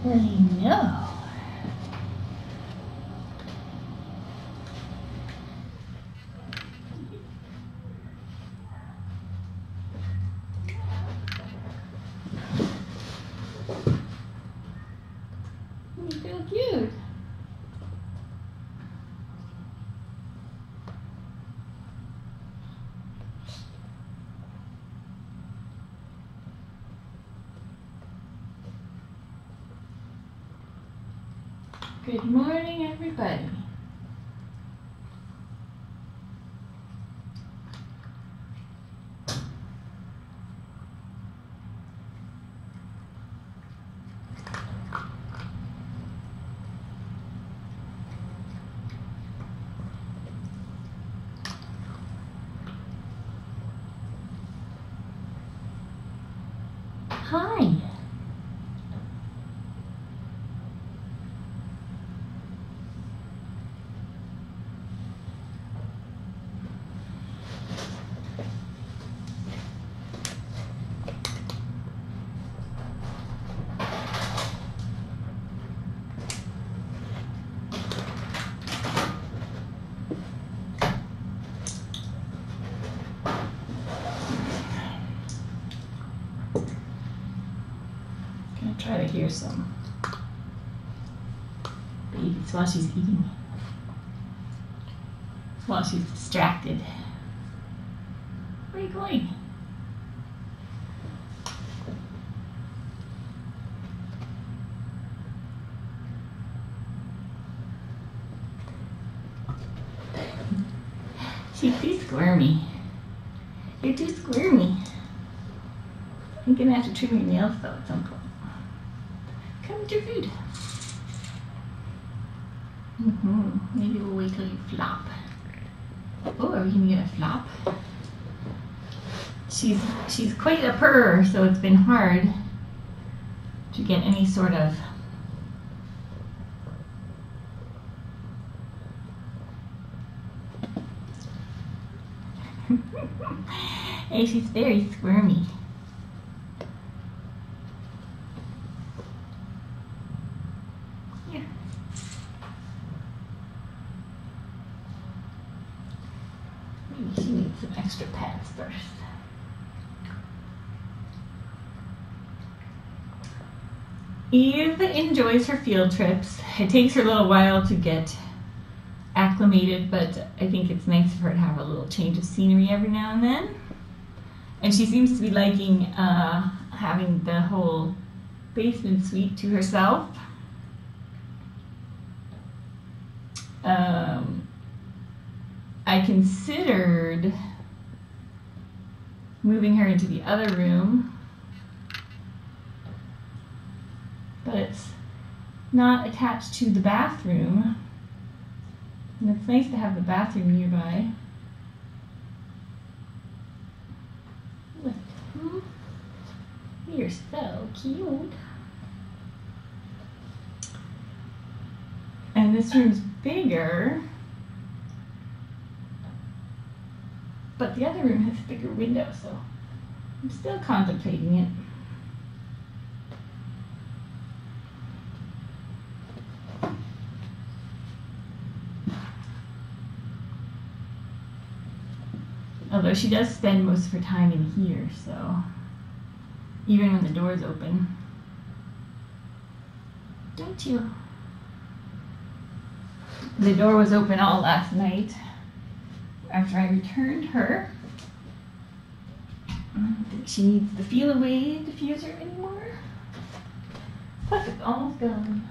really know. You feel cute. Good morning, everybody. Hi. Try to hear some babies while she's eating, while she's distracted. Where are you going? She's too squirmy. You're too squirmy. I'm gonna have to trim your nails though at some point. Come with your food. Maybe we'll wait till you flop. Oh, are we gonna get a flop? She's quite a purr, so it's been hard to get any sort of hey, she's very squirmy. She needs some extra pads first. Eve enjoys her field trips. It takes her a little while to get acclimated, but I think it's nice for her to have a little change of scenery every now and then. And she seems to be liking having the whole basement suite to herself. I considered moving her into the other room, but it's not attached to the bathroom, and it's nice to have the bathroom nearby. You're so cute. And this room's bigger, but the other room has a bigger window, so I'm still contemplating it. Although she does spend most of her time in here, so even when the door's open. Don't you? The door was open all last night after I returned her. I don't think she needs the Feel Away diffuser anymore. Plus it's almost gone.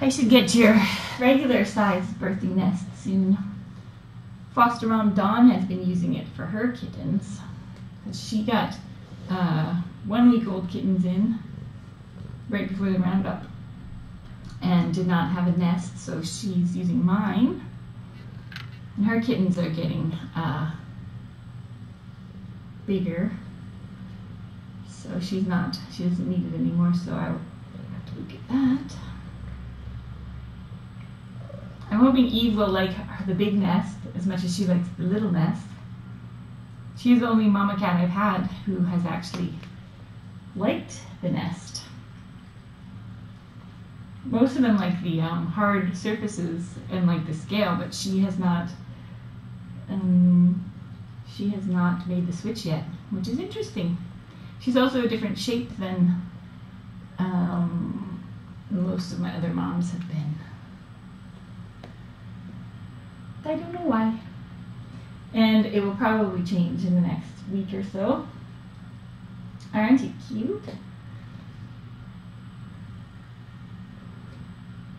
I should get your regular size birthing nest soon. Foster mom Dawn has been using it for her kittens. She got 1 week old kittens in right before the roundup and did not have a nest, so she's using mine. And her kittens are getting bigger, so she doesn't need it anymore, so I will have to look at that. I'm hoping Eve will like the big nest as much as she likes the little nest. She's the only mama cat I've had who has actually liked the nest. Most of them like the hard surfaces and like the scale, but she has not made the switch yet, which is interesting. She's also a different shape than most of my other moms have been. I don't know why. And it will probably change in the next week or so. Aren't you cute?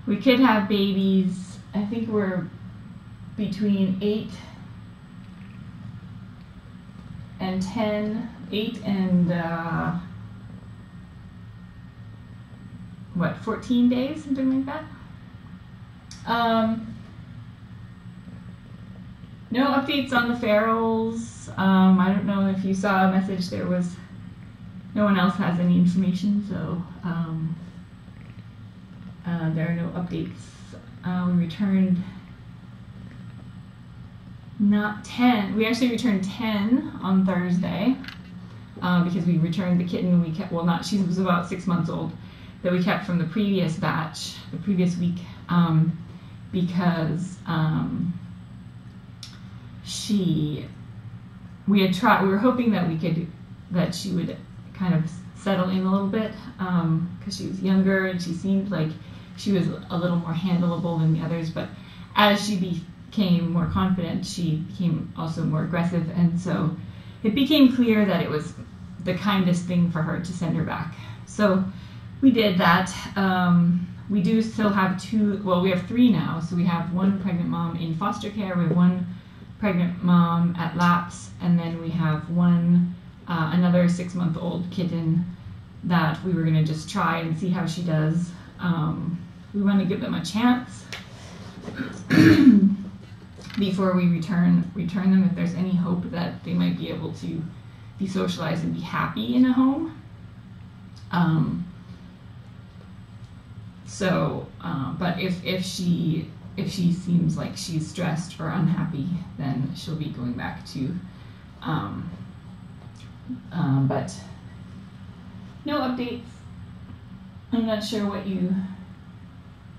We could have babies. I think we're between 8 and 10, 8 and 14 days, something like that. No updates on the ferals. I don't know if you saw a message. There was no one else has any information, so there are no updates. We returned not 10. We actually returned 10 on Thursday because we returned the kitten we kept. Well, not she was about 6 months old that we kept from the previous batch, the previous week, because we were hoping that she would kind of settle in a little bit because she was younger and she seemed like she was a little more handleable than the others, but as she became more confident, she became also more aggressive, and so it became clear that it was the kindest thing for her to send her back. So we did that. We do still have we have 3 now, so we have 1 pregnant mom in foster care, we have 1 pregnant mom at Laps, and then we have another 6-month-old kitten that we were going to just try and see how she does. We want to give them a chance before we return them, if there's any hope that they might be able to be socialized and be happy in a home. But if she seems like she's stressed or unhappy, then she'll be going back to, but no updates. I'm not sure what you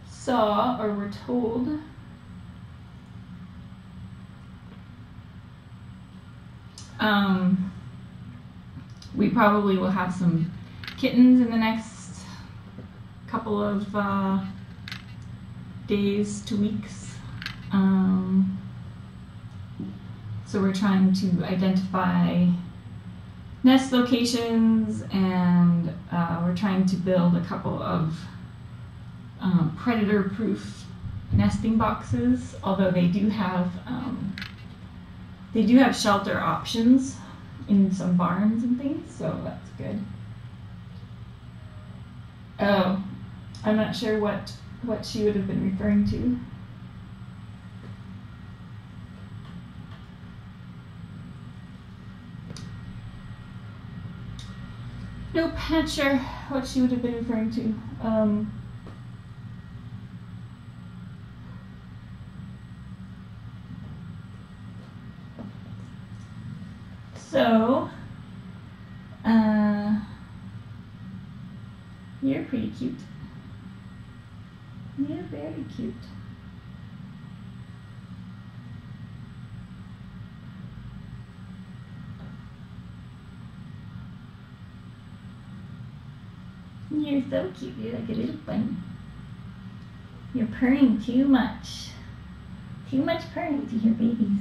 saw or were told. We probably will have some kittens in the next couple of days to weeks. So we're trying to identify nest locations, and we're trying to build a couple of predator-proof nesting boxes, although they do have shelter options in some barns and things, so that's good. Oh, I'm not sure what she would have been referring to. Nope, not sure what she would have been referring to. So, you're pretty cute. You're very cute. You're so cute. You're like a little bunny. You're purring too much. Too much purring to your babies.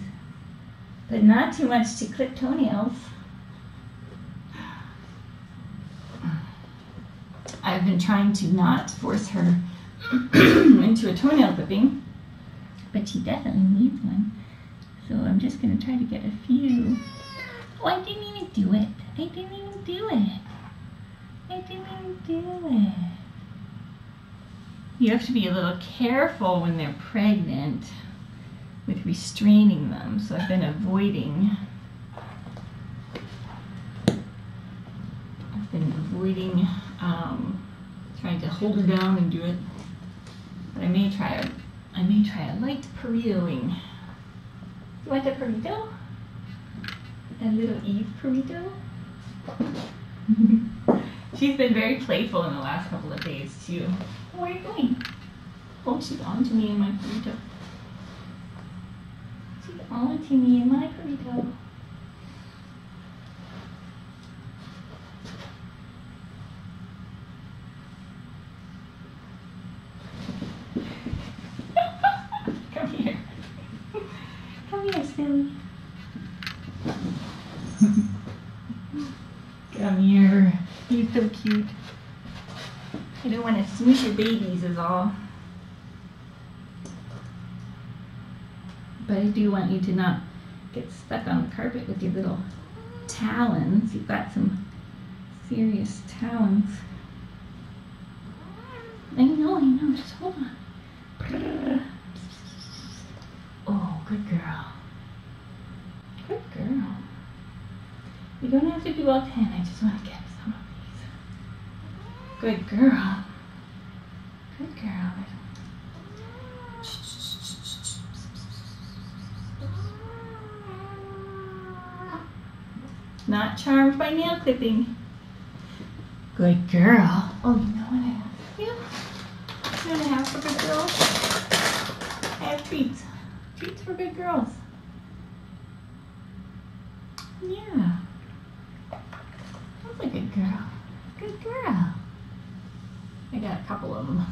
But not too much to clip toenails. I've been trying to not force her into a toenail clipping, but she definitely needs one. So I'm just going to try to get a few. Oh, I didn't even do it. I didn't even do it. I didn't even do it. You have to be a little careful when they're pregnant with restraining them, so I've been avoiding trying to hold her down and do it, but I may try a light burritoing. You want a burrito? A little Eve burrito. She's been very playful in the last couple of days too. Where are you going? Oh, she's on to me in my burrito. She's on to me in my burrito. Come here. Come here, silly. Come here. You're so cute. I don't want to smoosh your babies is all. But I do want you to not get stuck on the carpet with your little talons. You've got some serious talons. I know, just hold on. Oh, good girl. Good girl. You don't have to do all 10, I just want to get some of these. Good girl. Good girl. Not charmed by nail clipping. Good girl. Oh, you know what I have? You know what I have for good girls? I have treats. Treats for good girls. Yeah. That's a good girl. Good girl. I got a couple of them.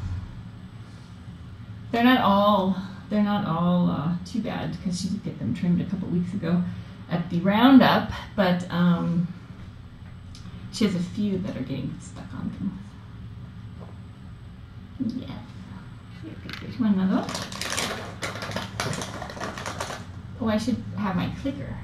They're not all too bad because she did get them trimmed a couple weeks ago at the roundup, but she has a few that are getting stuck on things. Yes. Here, you want another one? Oh, I should have my clicker.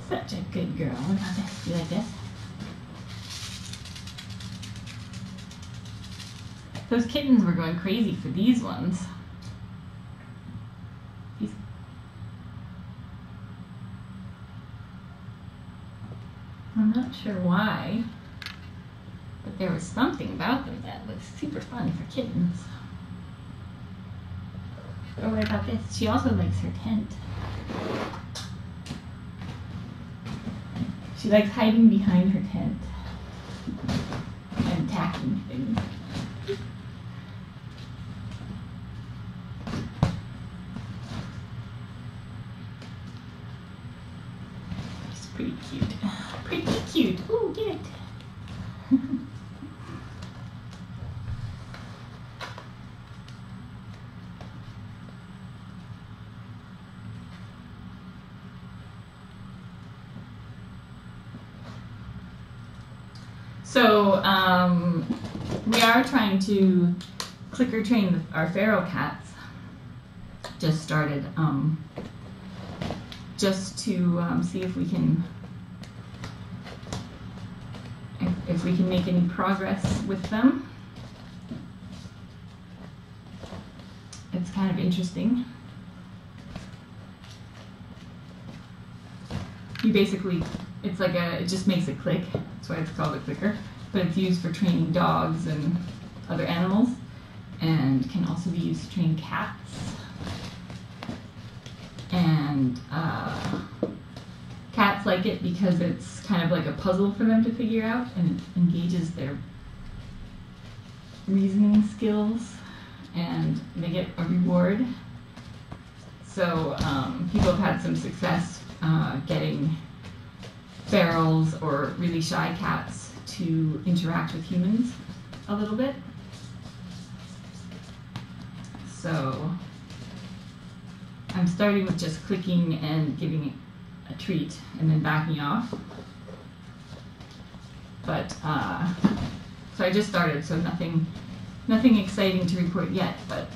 Such a good girl. What about this? You like this? Those kittens were going crazy for these ones. I'm not sure why, but there was something about them that was super fun for kittens. Oh, what about this? She also likes her tent. She likes hiding behind her tent and attacking things. She's pretty cute. Pretty cute. Ooh, get it. So we are trying to clicker train our feral cats. Just started just to see if we can make any progress with them. It's kind of interesting. You basically, it's like it just makes a click. That's why it's called a clicker. But it's used for training dogs and other animals, and can also be used to train cats. And cats like it because it's kind of like a puzzle for them to figure out, and it engages their reasoning skills, and they get a reward. So people have had some success getting ferals or really shy cats to interact with humans a little bit. So I'm starting with just clicking and giving it a treat and then backing off. But so I just started, so nothing exciting to report yet, but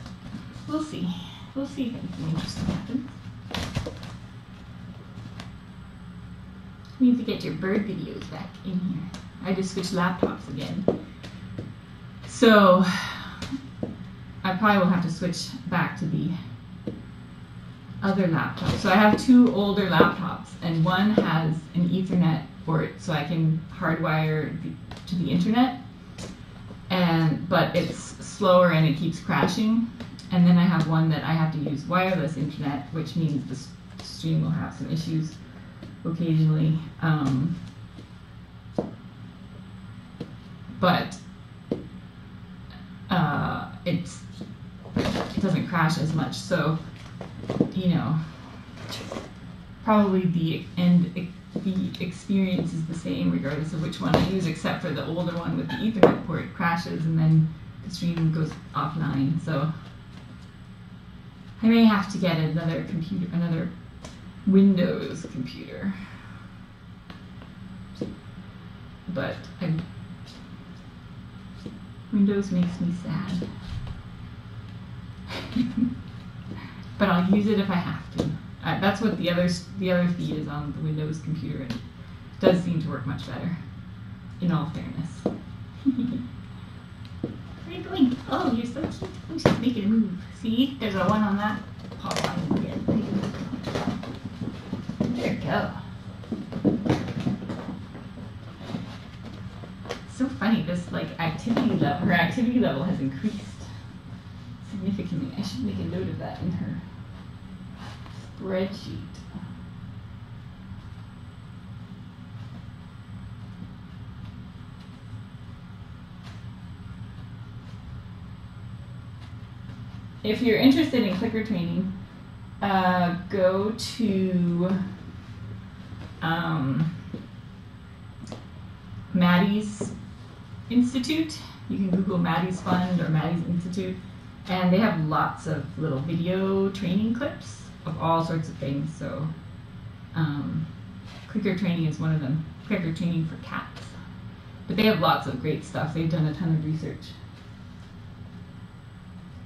we'll see. We'll see if anything interesting happens. You need to get your bird videos back in here. I just switched laptops again. So I probably will have to switch back to the other laptop. So I have two older laptops, and one has an Ethernet port so I can hardwire to the internet, but it's slower and it keeps crashing. And then I have one that I have to use wireless internet, which means the stream will have some issues occasionally. But it doesn't crash as much, so you know, probably the experience is the same regardless of which one I use, except for the older one with the Ethernet port crashes and then the stream goes offline. So I may have to get another computer, another Windows computer. But Windows makes me sad. But I'll use it if I have to. That's what the other feed is on the Windows computer, and it does seem to work much better, in all fairness. Where are you going? Oh, you're so cute. I'm just making a move. See? There's a one on that pop on again. There you go. So funny, this like activity level, her activity level has increased significantly. I should make a note of that in her spreadsheet. If you're interested in clicker training, go to Maddie's Institute. You can Google Maddie's Fund or Maddie's Institute, and they have lots of little video training clips of all sorts of things. So clicker training is one of them. Clicker training for cats. But they have lots of great stuff. They've done a ton of research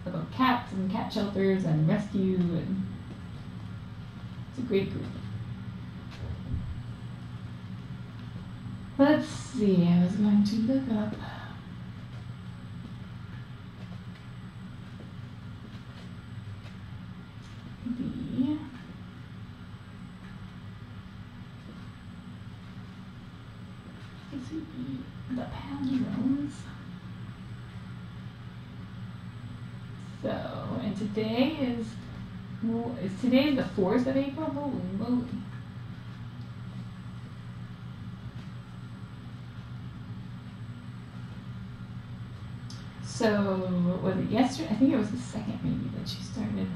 about cats and cat shelters and rescue, and it's a great group. Let's see, I was going to look up the palindromes. So, and today is the 4th of April? Holy moly. So, was it yesterday? I think it was the 2nd maybe that she started.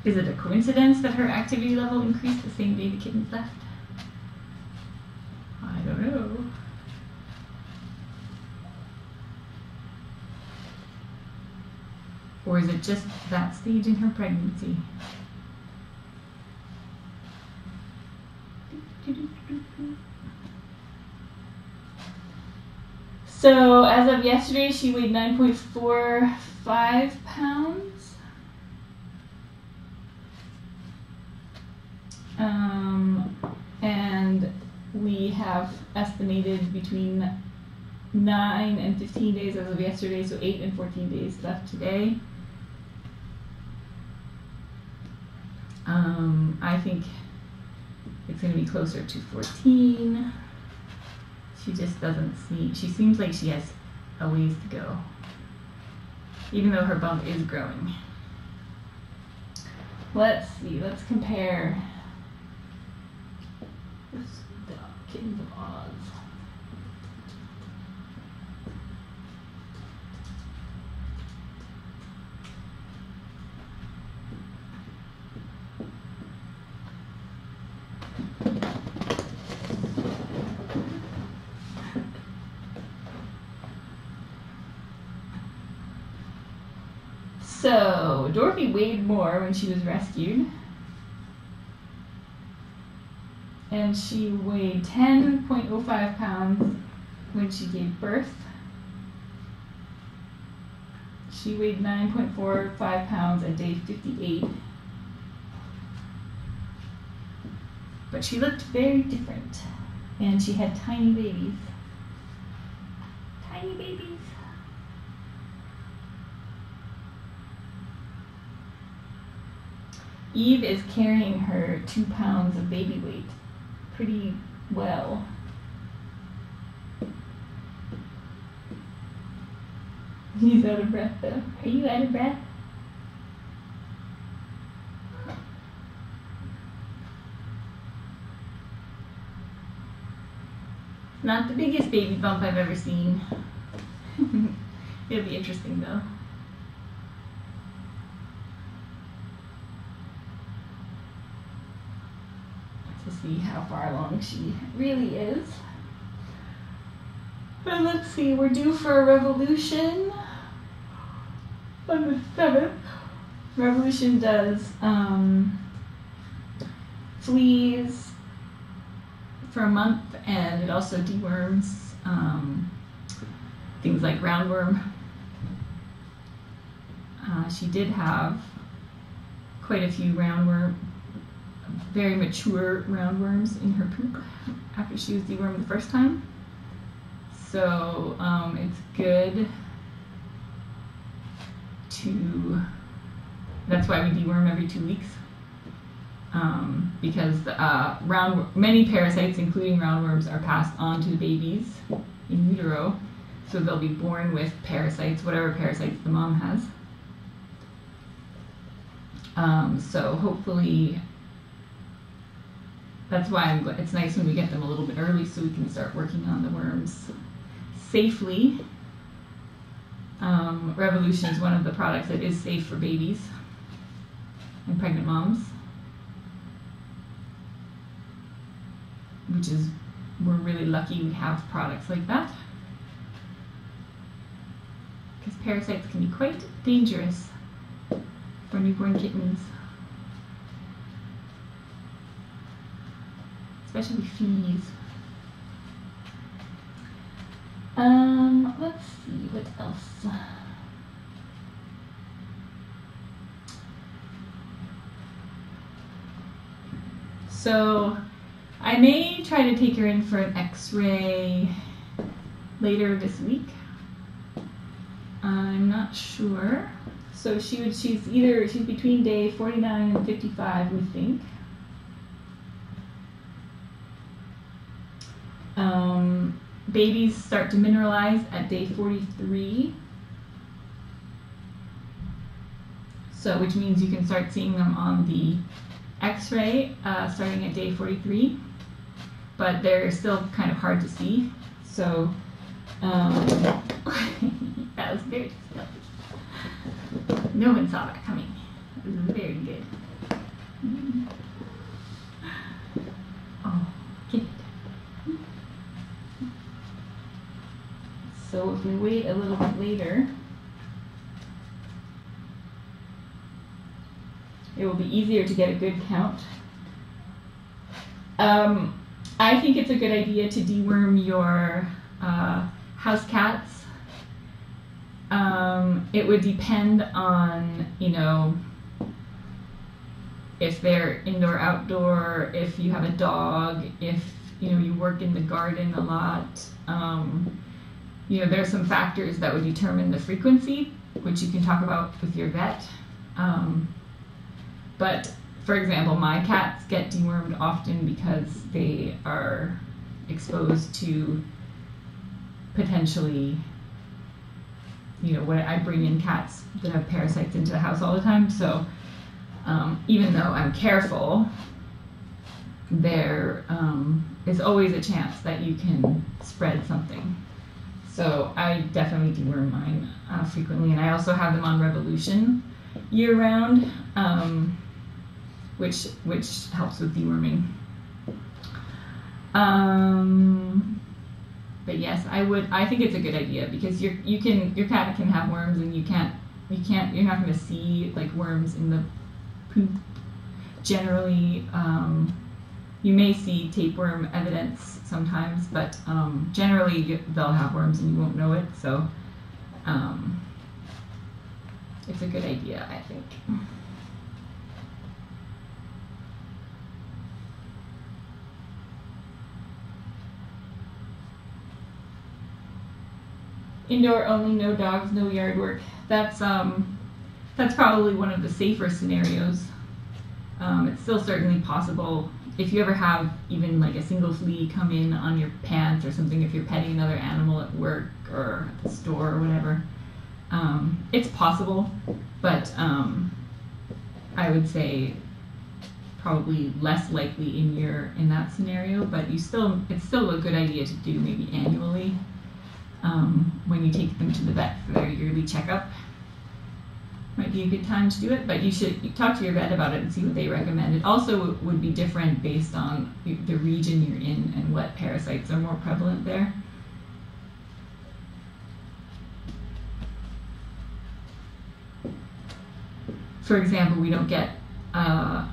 Is it a coincidence that her activity level increased the same day the kittens left? I don't know. Or is it just that stage in her pregnancy? So as of yesterday, she weighed 9.45 pounds. And we have estimated between 9 and 15 days as of yesterday, so 8 and 14 days left today. I think it's going to be closer to 14. She just doesn't seem, she seems like she has a ways to go, even though her bump is growing. Let's see, let's compare the Kittens of Oz. So, Dorothy weighed more when she was rescued. And she weighed 10.05 pounds when she gave birth. She weighed 9.45 pounds at day 58. But she looked very different. And she had tiny babies. Tiny babies. Eve is carrying her 2 pounds of baby weight pretty well. He's out of breath though. Are you out of breath? Not the biggest baby bump I've ever seen. It'll be interesting though. To see how far along she really is. And let's see, we're due for a revolution on the 7th. Revolution does fleas for a month, and it also deworms things like roundworm. She did have quite a few very mature roundworms in her poop after she was dewormed the first time. So it's good that's why we deworm every 2 weeks. Because many parasites, including roundworms, are passed on to the babies in utero. So they'll be born with parasites, whatever parasites the mom has. So hopefully, that's why it's nice when we get them a little bit early so we can start working on the worms safely. Revolution is one of the products that is safe for babies and pregnant moms, which is, we're really lucky we have products like that, because parasites can be quite dangerous for newborn kittens, especially fleas. Let's see, what else? So I may try to take her in for an x-ray later this week. I'm not sure. So she's between day 49 and 55, we think. Babies start to mineralize at day 43. So, which means you can start seeing them on the x-ray starting at day 43, but they're still kind of hard to see. So, that was very disgusting. No one saw that coming. It was very good. Oh, get it. So if we wait a little bit later, it will be easier to get a good count. I think it's a good idea to deworm your house cats. It would depend on, if they're indoor, outdoor, if you have a dog, if, you work in the garden a lot. There's some factors that would determine the frequency, which you can talk about with your vet. But for example, my cats get dewormed often because they are exposed to potentially, when I bring in cats that have parasites into the house all the time. So even though I'm careful, there is always a chance that you can spread something. So I definitely deworm mine frequently, and I also have them on Revolution year-round, which helps with deworming. But yes, I think it's a good idea, because your cat can have worms, and you're not going to see like worms in the poop. Generally, you may see tapeworm evidence sometimes, but generally they'll have worms and you won't know it. So it's a good idea, I think. Indoor only, no dogs, no yard work. That's probably one of the safer scenarios. It's still certainly possible if you ever have even like a single flea come in on your pants or something, if you're petting another animal at work or at the store or whatever. It's possible, but I would say probably less likely in that scenario, but it's still a good idea to do maybe annually when you take them to the vet for their yearly checkup. Might be a good time to do it, but you should talk to your vet about it and see what they recommend. It also would be different based on the region you're in and what parasites are more prevalent there. For example, we don't get a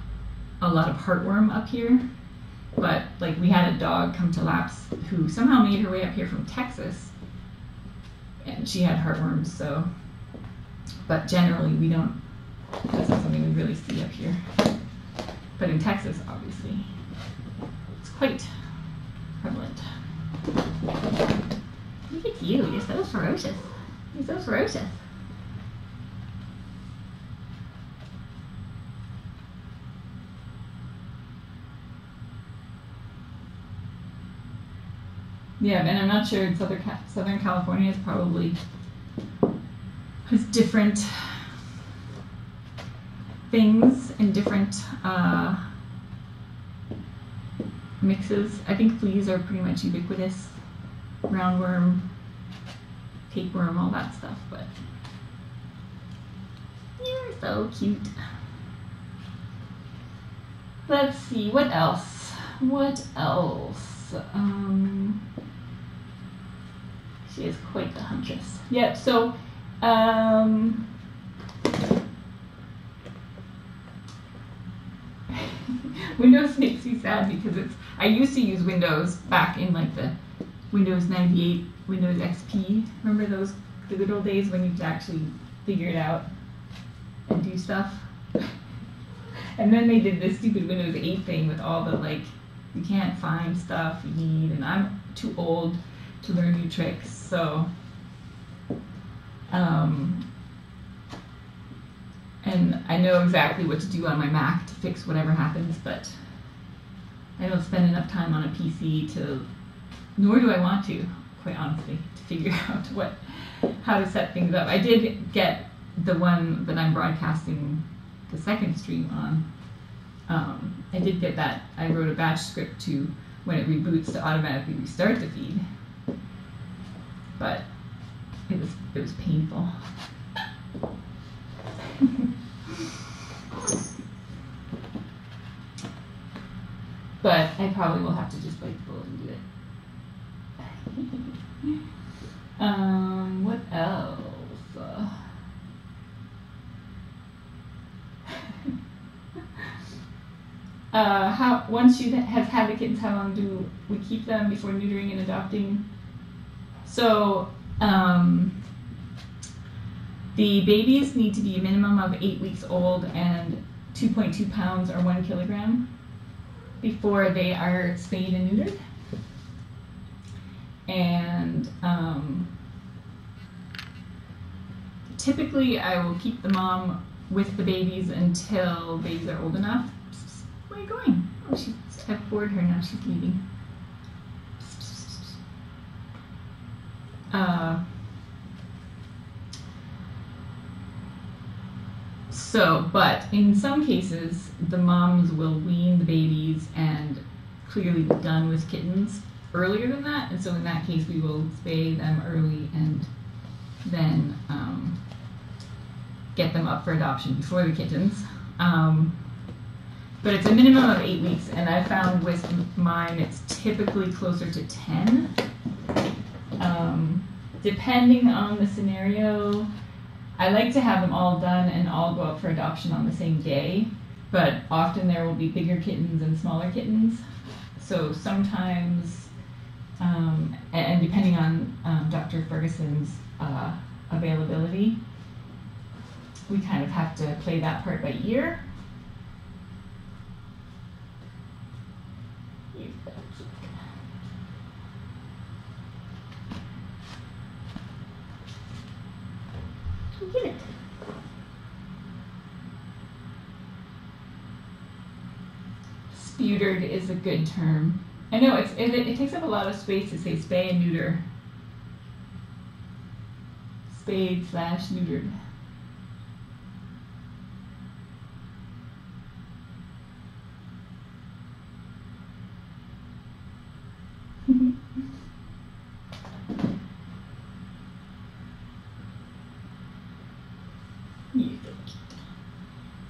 lot of heartworm up here, but like we had a dog come to laps who somehow made her way up here from Texas, and she had heartworms, so. But generally, that's not something we really see up here. But in Texas, obviously, it's quite prevalent. Look at you, you're so ferocious. You're so ferocious. Yeah, and I'm not sure, Southern California is probably has different things and different mixes. I think fleas are pretty much ubiquitous. Roundworm, tapeworm, all that stuff, but you're so cute. Let's see, what else? What else? She is quite the huntress. Yeah, so Windows makes me sad because I used to use Windows back in like the Windows 98, Windows XP. Remember the good old days when you could actually figure it out and do stuff? And then they did this stupid Windows 8 thing with all the like, you can't find stuff you need, and I'm too old to learn new tricks, so and I know exactly what to do on my Mac to fix whatever happens, but I don't spend enough time on a PC nor do I want to, quite honestly, to figure out how to set things up. I did get the one that I'm broadcasting the second stream on. I did get that. I wrote a batch script to, when it reboots, to automatically restart the feed, but it was painful. But I probably will have to just bite the bullet and do it. What else? Once you have had the kittens, how long do we keep them before neutering and adopting? So, the babies need to be a minimum of 8 weeks old and 2.2 pounds or 1 kilogram before they are spayed and neutered. And typically I will keep the mom with the babies until babies are old enough. Where are you going? Oh, I've bored her now, she's leaving. But in some cases, the moms will wean the babies and clearly be done with kittens earlier than that, and so in that case we will spay them early and then get them up for adoption before the kittens. But it's a minimum of 8 weeks, and I found with mine it's typically closer to 10. Depending on the scenario, I like to have them all done and all go up for adoption on the same day, but often there will be bigger kittens and smaller kittens. So sometimes, and depending on Dr. Ferguson's availability, we kind of have to play that part by ear. Get it. Sputered is a good term. I know it takes up a lot of space to say spay and neuter. Spayed / neutered.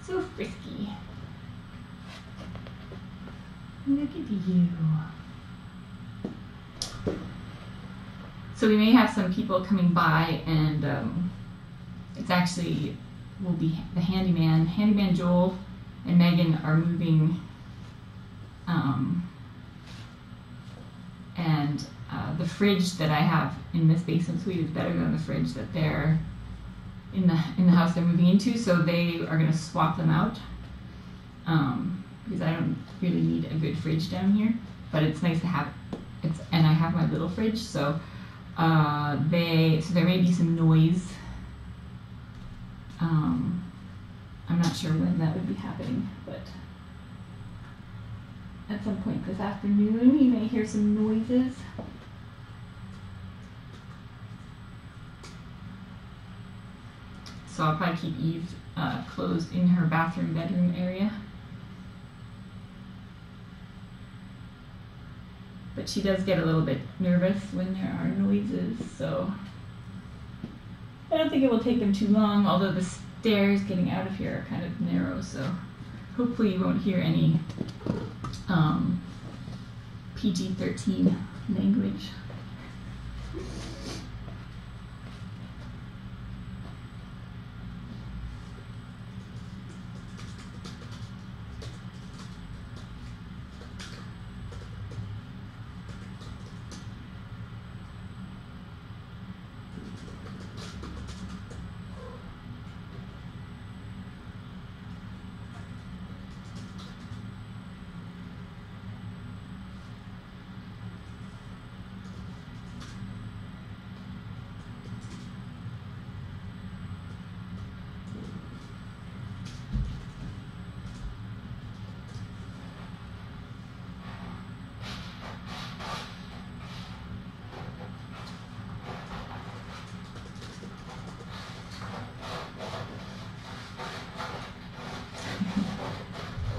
So frisky. Look at you. So we may have some people coming by, and it's actually will be the handyman. Handyman Joel and Megan are moving, and the fridge that I have in this basement suite is better than the fridge that they're in the house they're moving into. So they are going to swap them out. Because I don't really need a good fridge down here, but it's nice to have it. And I have my little fridge, so there may be some noise. I'm not sure when that would be happening, but at some point this afternoon you may hear some noises. So I'll probably keep Eve closed in her bedroom area. But she does get a little bit nervous when there are noises, so I don't think it will take them too long, although the stairs getting out of here are kind of narrow, so hopefully you won't hear any PG-13 language.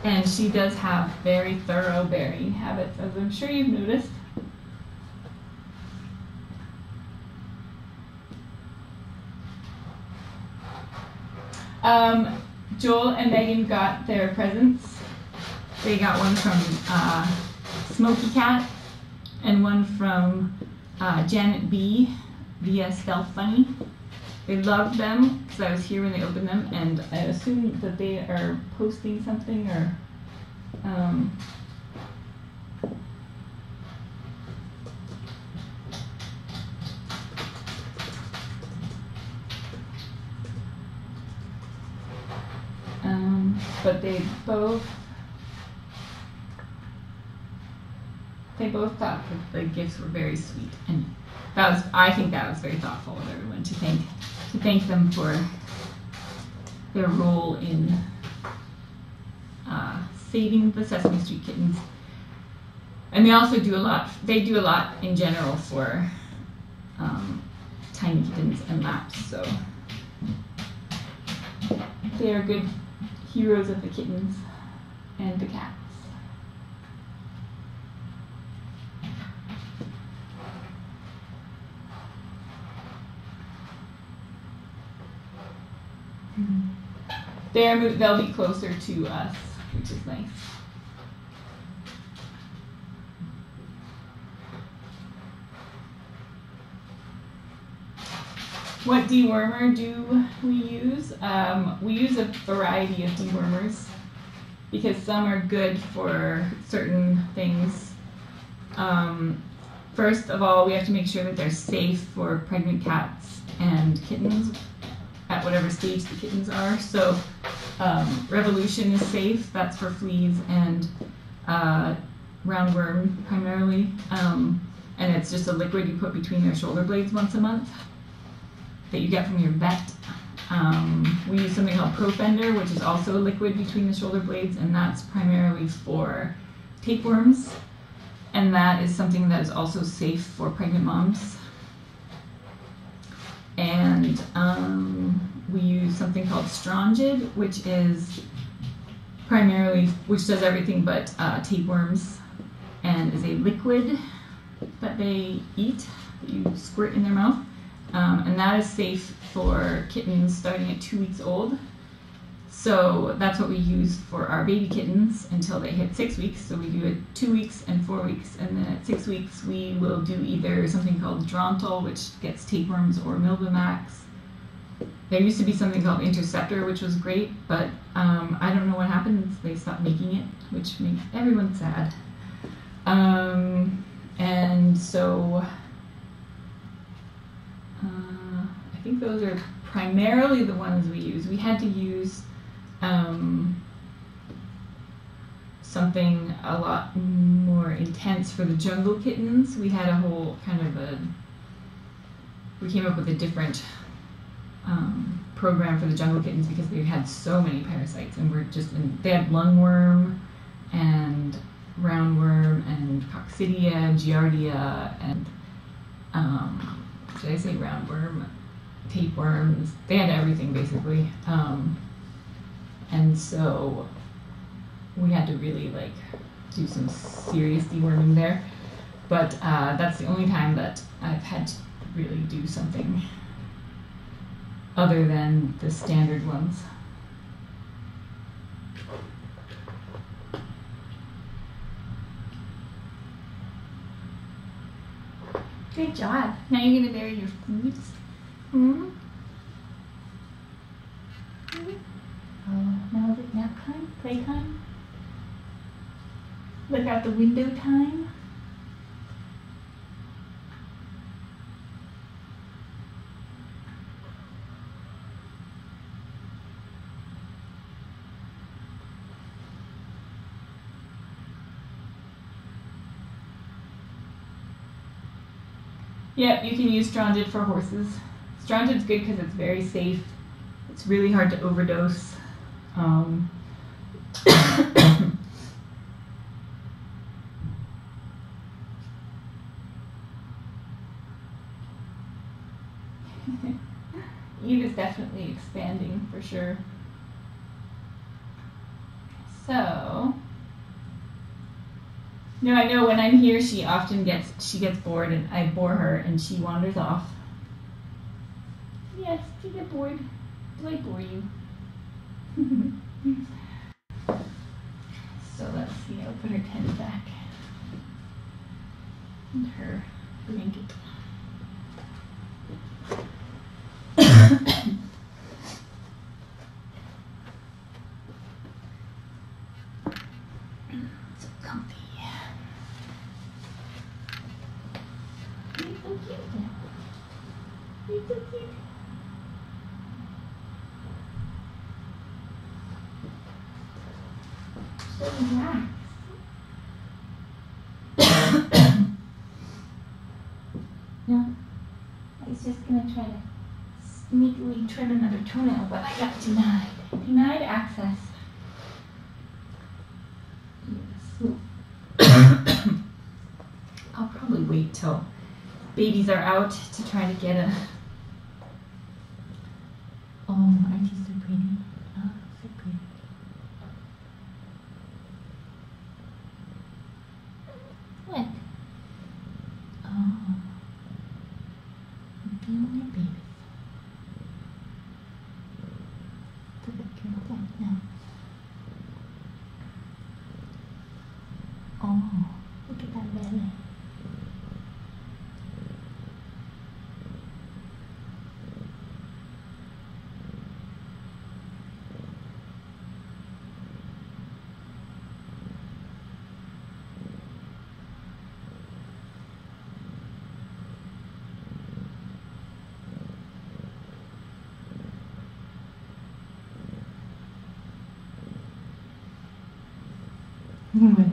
And she does have very thorough burying habits, as I'm sure you've noticed. Joel and Megan got their presents. They got one from Smoky Cat and one from Janet B via Stealth Funny. They loved them because I was here when they opened them, and I assume that they are posting something or but they both thought that the gifts were very sweet, and I think that was very thoughtful of everyone to thank them for their role in saving the Sesame Street kittens. And they also do a lot in general for tiny kittens and laps, so they are good heroes of the kittens and the cats. They'll be closer to us, which is nice. What dewormer do we use? We use a variety of dewormers because some are good for certain things. First of all, we have to make sure that they're safe for pregnant cats and kittens. at whatever stage the kittens are. So Revolution is safe. That's for fleas and roundworm primarily. And it's just a liquid you put between their shoulder blades once a month that you get from your vet. We use something called Profender, which is also a liquid between the shoulder blades, and that's primarily for tapeworms. And that is something that is also safe for pregnant moms. And we use something called Strongid, which is primarily, which does everything but tapeworms, and is a liquid that they eat, that you squirt in their mouth. And that is safe for kittens starting at 2 weeks old. So that's what we use for our baby kittens until they hit 6 weeks. So we do it 2 weeks and 4 weeks, and then at 6 weeks we will do either something called Drontal, which gets tapeworms, or Milbamax. There used to be something called Interceptor, which was great, but I don't know what happened. They stopped making it, which makes everyone sad. And so I think those are primarily the ones we use. We had to use something a lot more intense for the jungle kittens. We had a whole kind of we came up with a different program for the jungle kittens because they had so many parasites, and they had lungworm and roundworm and coccidia, giardia, and should I say roundworm, tapeworms. They had everything basically, and so we had to really do some serious deworming there. But that's the only time that I've had to really do something other than the standard ones. Good job. Now you're going to bury your foods. Oh, now is it nap time? Playtime? Look out the window time? Yep, you can use Strongid for horses. Strongid's good because it's very safe. It's really hard to overdose. Eve is definitely expanding for sure. So, no, I know when I'm here, she often gets bored, and I bore her, and she wanders off. Yes, do you get bored? Do I bore you? So let's see. I'll put her tent back and her blanket. So comfy. You're so cute. You're so cute. So relaxed. No, I was just gonna try to sneakily trim another toenail, but I got denied. Denied access. Yes. I'll probably wait till babies are out to try to get a... Oh, aren't you so pretty? Oh, so pretty. What? Oh. I'm feeling your baby. Put the girl down now. Oh, look at that belly. What?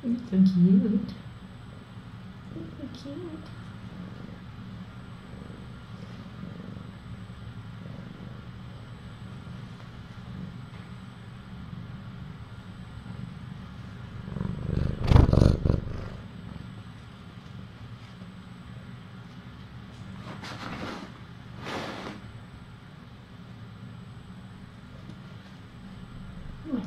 You're so cute. You're so cute. What?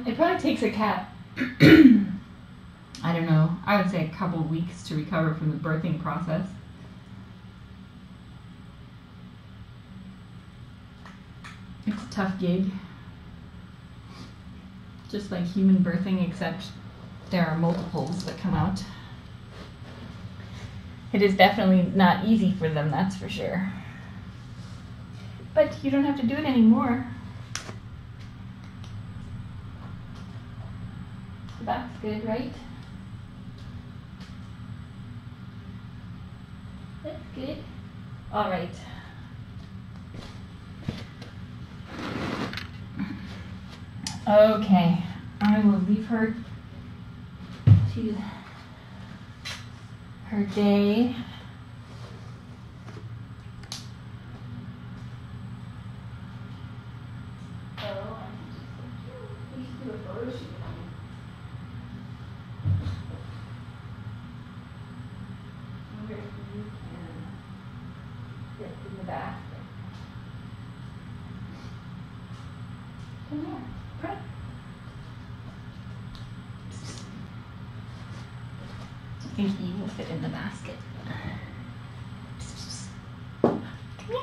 It probably takes a cat, I don't know, I would say a couple of weeks to recover from the birthing process. It's a tough gig. Just like human birthing, except there are multiples that come out. It is definitely not easy for them, that's for sure. But you don't have to do it anymore. That's good, right? That's good. All right. Okay, I will leave her to her day. Come here, pray. I think he will fit in the basket. Come here.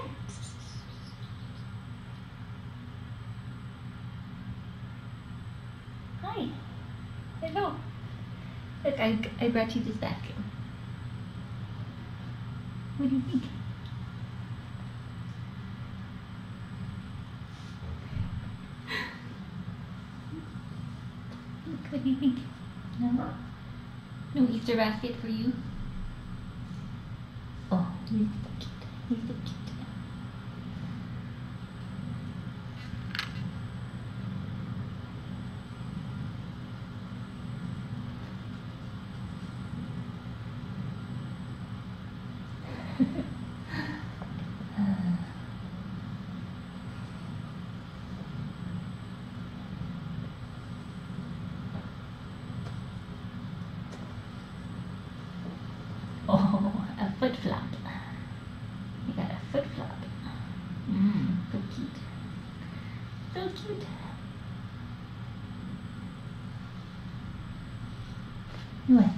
Hi. Hello. Look, I brought you this basket. What do you think? What do you think? No? No Easter basket for you? Oh, you're so cute. You're so cute. Oh, a foot flop. You got a foot flop. So cute. So cute. What?